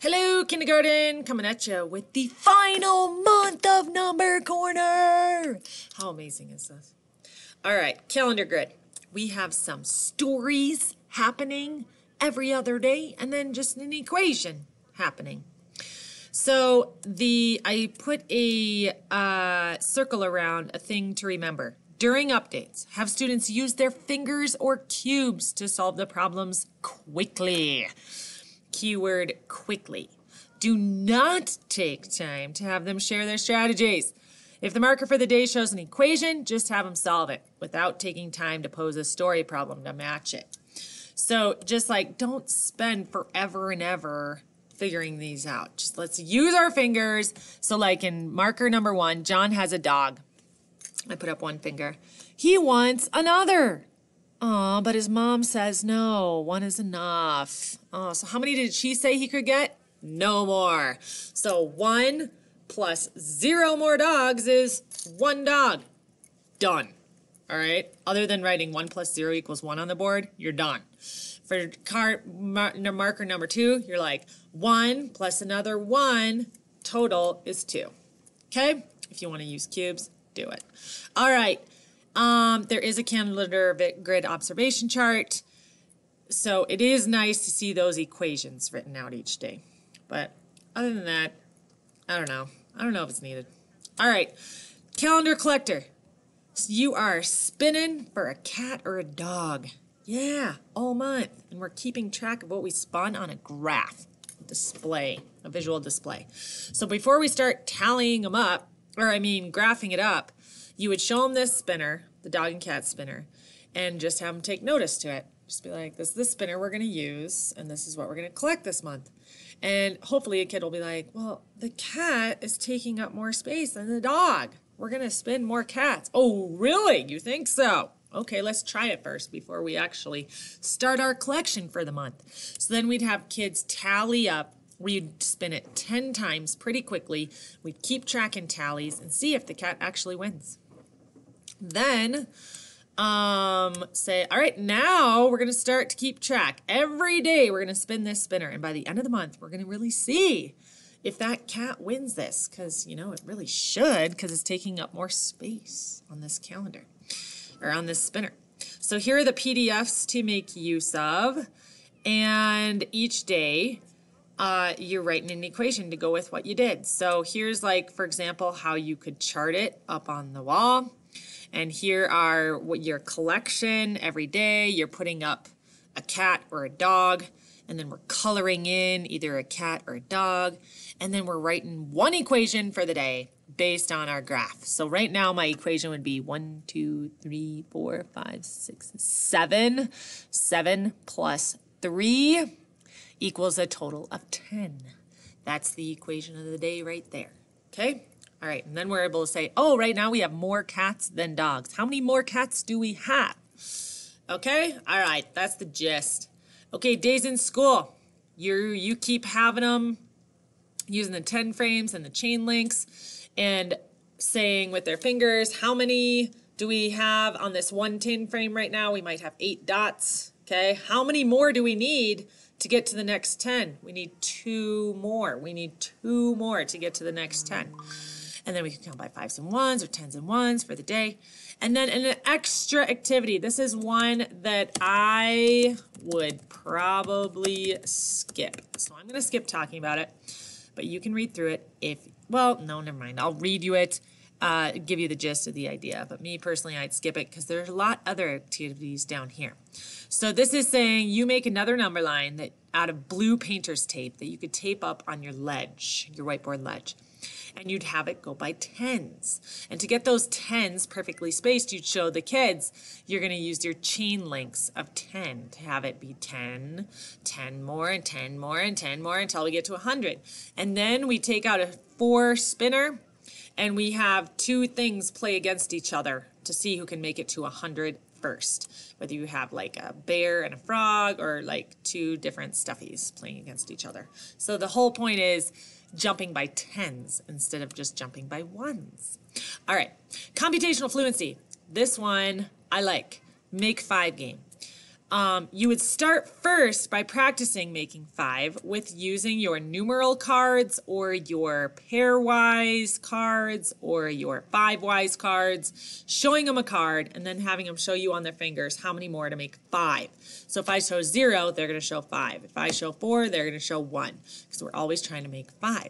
Hello, kindergarten, coming at you with the final month of Number Corner. How amazing is this? All right, calendar grid. We have some stories happening every other day and then just an equation happening. So I put a circle around a thing to remember. During updates, have students use their fingers or cubes to solve the problems quickly. Keyword quickly. Do not take time to have them share their strategies. If the marker for the day shows an equation, just have them solve it without taking time to pose a story problem to match it. So just like don't spend forever and ever figuring these out. Just let's use our fingers. So like in marker number 1, John has a dog. I put up one finger. He wants another. Oh, but his mom says no, one is enough. Oh, so how many did she say he could get? No more. So 1 plus 0 more dogs is 1 dog. Done. All right. Other than writing 1 plus 0 equals 1 on the board, you're done. For marker number 2, you're like 1 plus another 1, total is 2. Okay? If you want to use cubes, do it. All right. There is a calendar grid observation chart. So it is nice to see those equations written out each day. But other than that, I don't know. I don't know if it's needed. All right. Calendar collector. So you are spinning for a cat or a dog. Yeah, all month. And we're keeping track of what we spun on a graph display, a visual display. So before we start tallying them up, graphing it up, you would show them this spinner, the dog and cat spinner, and just have them take notice to it. Just be like, this is the spinner we're going to use, and this is what we're going to collect this month. And hopefully a kid will be like, well, the cat is taking up more space than the dog. We're going to spin more cats. Oh, really? You think so? Okay, let's try it first before we actually start our collection for the month. So then we'd have kids tally up. We'd spin it 10 times pretty quickly. We'd keep track and tallies and see if the cat actually wins. Then say, all right, now we're going to start to keep track. Every day we're going to spin this spinner. And by the end of the month, we're going to really see if that cat wins this. Because, you know, it really should because it's taking up more space on this calendar or on this spinner. So here are the PDFs to make use of. And each day you're writing an equation to go with what you did. So here's like, for example, how you could chart it up on the wall. And here are what your collection every day. You're putting up a cat or a dog, and then we're coloring in either a cat or a dog, and then we're writing one equation for the day based on our graph. So right now my equation would be 1, 2, 3, 4, 5, 6, 7. 7 plus 3 equals a total of 10. That's the equation of the day right there. Okay? All right, and then we're able to say, oh, right now we have more cats than dogs. How many more cats do we have? Okay, all right, that's the gist. Okay, days in school. You keep having them using the 10 frames and the chain links and saying with their fingers, how many do we have on this one 10 frame right now? We might have 8 dots, okay? How many more do we need to get to the next 10? We need 2 more. We need 2 more to get to the next 10. And then we can count by 5s and 1s or 10s and 1s for the day. And then an extra activity. This is one that I would probably skip. So I'm going to skip talking about it. But you can read through it well, no, never mind. I'll read you it, give you the gist of the idea. But me personally, I'd skip it because there's a lot other activities down here. So this is saying you make another number line that out of blue painter's tape that you could tape up on your ledge, your whiteboard ledge. And you'd have it go by 10s. And to get those 10s perfectly spaced, you'd show the kids you're going to use your chain links of 10 to have it be 10, 10 more, and 10 more, and 10 more until we get to 100. And then we take out a 4 spinner, and we have 2 things play against each other to see who can make it to 100 first. Whether you have like a bear and a frog or like 2 different stuffies playing against each other. So the whole point is jumping by 10s instead of just jumping by 1s. All right, computational fluency. This one I like. Make 5 game. You would start first by practicing making 5 with using your numeral cards or your pairwise cards or your 5-wise cards, showing them a card and then having them show you on their fingers how many more to make 5. So if I show 0, they're going to show 5. If I show 4, they're going to show 1 because we're always trying to make 5.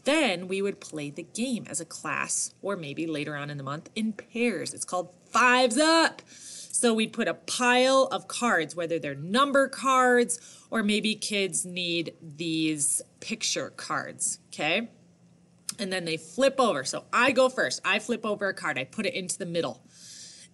Then we would play the game as a class or maybe later on in the month in pairs. It's called 5's Up. So we'd put a pile of cards, whether they're number cards or maybe kids need these picture cards, okay? And then they flip over. So I go first. I flip over a card. I put it into the middle.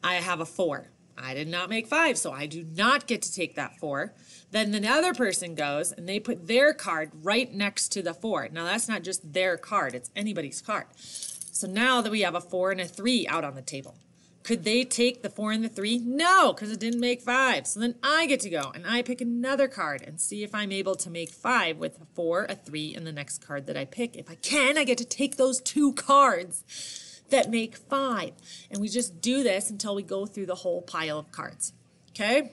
I have a 4. I did not make 5, so I do not get to take that 4. Then the other person goes and they put their card right next to the 4. Now that's not just their card, it's anybody's card. So now that we have a 4 and a 3 out on the table. Could they take the 4 and the 3? No, because it didn't make 5. So then I get to go and I pick another card and see if I'm able to make 5 with a 4, a 3, and the next card that I pick. If I can, I get to take those 2 cards that make 5. And we just do this until we go through the whole pile of cards. Okay?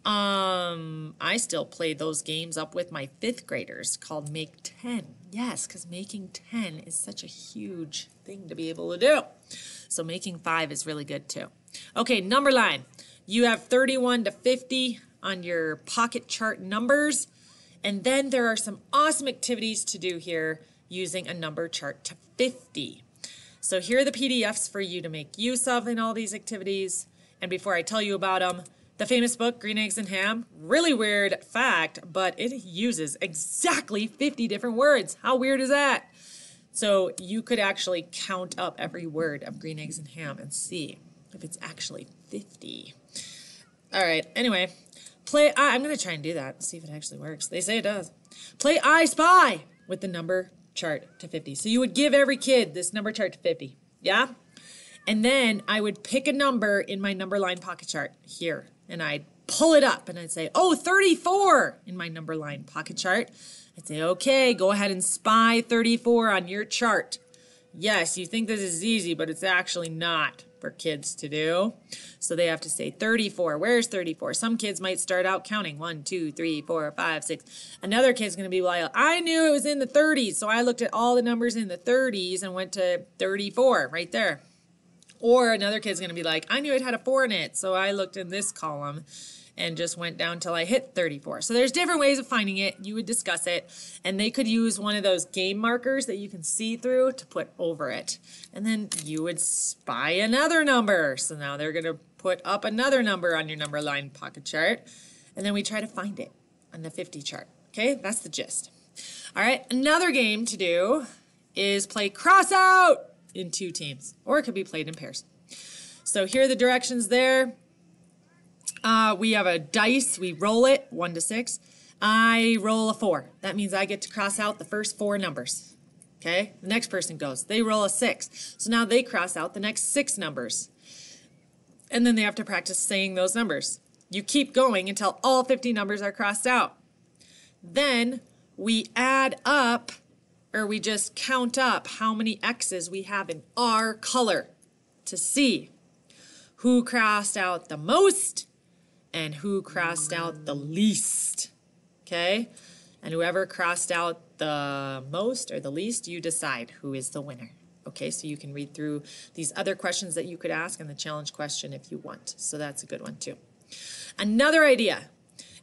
I still play those games up with my 5th graders called Make 10. Yes, because making 10 is such a huge thing to be able to do. So making 5 is really good too. Okay, number line. You have 31 to 50 on your pocket chart numbers. And then there are some awesome activities to do here using a number chart to 50. So here are the PDFs for you to make use of in all these activities. And before I tell you about them, the famous book, Green Eggs and Ham, really weird fact, but it uses exactly 50 different words. How weird is that? So you could actually count up every word of Green Eggs and Ham and see if it's actually 50. All right, anyway, I'm going to try and do that and see if it actually works. They say it does. Play I Spy with the number chart to 50. So you would give every kid this number chart to 50, yeah? And then I would pick a number in my number line pocket chart here, and I'd pull it up and I'd say, oh, 34 in my number line pocket chart. I'd say, okay, go ahead and spy 34 on your chart. Yes, you think this is easy, but it's actually not for kids to do. So they have to say 34. Where's 34? Some kids might start out counting 1, 2, 3, 4, 5, 6. Another kid's going to be like, I knew it was in the 30s, so I looked at all the numbers in the 30s and went to 34 right there. Or another kid's going to be like, I knew it had a 4 in it, so I looked in this column and just went down till I hit 34. So there's different ways of finding it. You would discuss it, and they could use one of those game markers that you can see through to put over it. And then you would spy another number. So now they're going to put up another number on your number line pocket chart, and then we try to find it on the 50 chart. Okay, that's the gist. All right, another game to do is play cross out in 2 teams, or it could be played in pairs. So here are the directions there. We have a dice, we roll it, 1 to 6. I roll a 4. That means I get to cross out the first 4 numbers. Okay, the next person goes. They roll a 6. So now they cross out the next 6 numbers. And then they have to practice saying those numbers. You keep going until all 50 numbers are crossed out. Then we add up, or we just count up how many X's we have in our color to see who crossed out the most and who crossed out the least, okay? And whoever crossed out the most or the least, you decide who is the winner. Okay, so you can read through these other questions that you could ask and the challenge question if you want. So that's a good one too. Another idea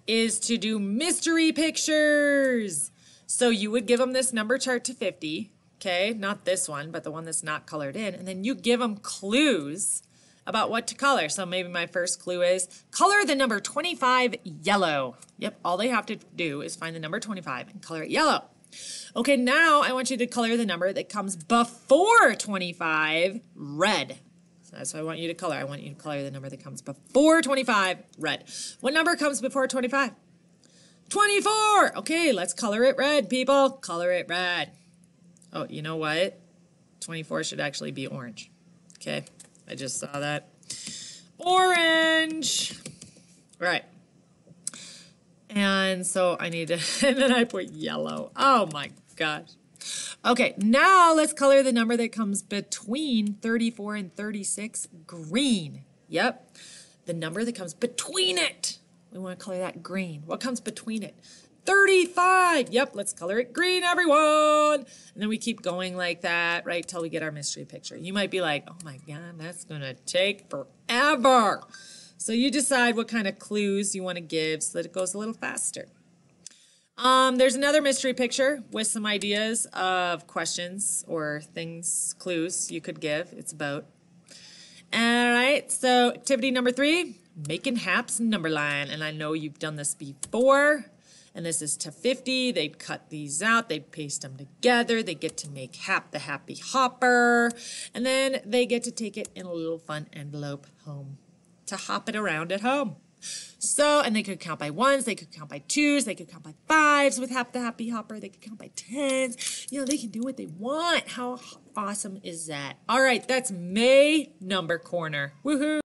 is to do mystery pictures. So you would give them this number chart to 50, okay? Not this one, but the one that's not colored in. And then you give them clues about what to color. So maybe my first clue is color the number 25 yellow. Yep, all they have to do is find the number 25 and color it yellow. Okay, now I want you to color the number that comes before 25 red. So that's what I want you to color. I want you to color the number that comes before 25 red. What number comes before 25? 24. Okay, let's color it red, people. Color it red. Oh, you know what? 24 should actually be orange. Okay, I just saw that. Orange. Right. And so I need to, and then I put yellow. Oh my gosh. Okay, now let's color the number that comes between 34 and 36 green. Yep, the number that comes between it. We want to color that green. What comes between it? 35. Yep, let's color it green, everyone. And then we keep going like that, right, till we get our mystery picture. You might be like, oh my God, that's going to take forever. So you decide what kind of clues you want to give so that it goes a little faster. There's another mystery picture with some ideas of questions or things, clues you could give. It's about. All right, so activity number 3, making Hap's number line. And I know you've done this before. And this is to 50. They'd cut these out. They'd paste them together. They get to make Hap the Happy Hopper. And then they get to take it in a little fun envelope home to hop it around at home. So, and they could count by 1s. They could count by 2s. They could count by 5s with Hap the Happy Hopper. They could count by 10s. You know, they can do what they want. How awesome is that? All right, that's May Number Corner. Woohoo!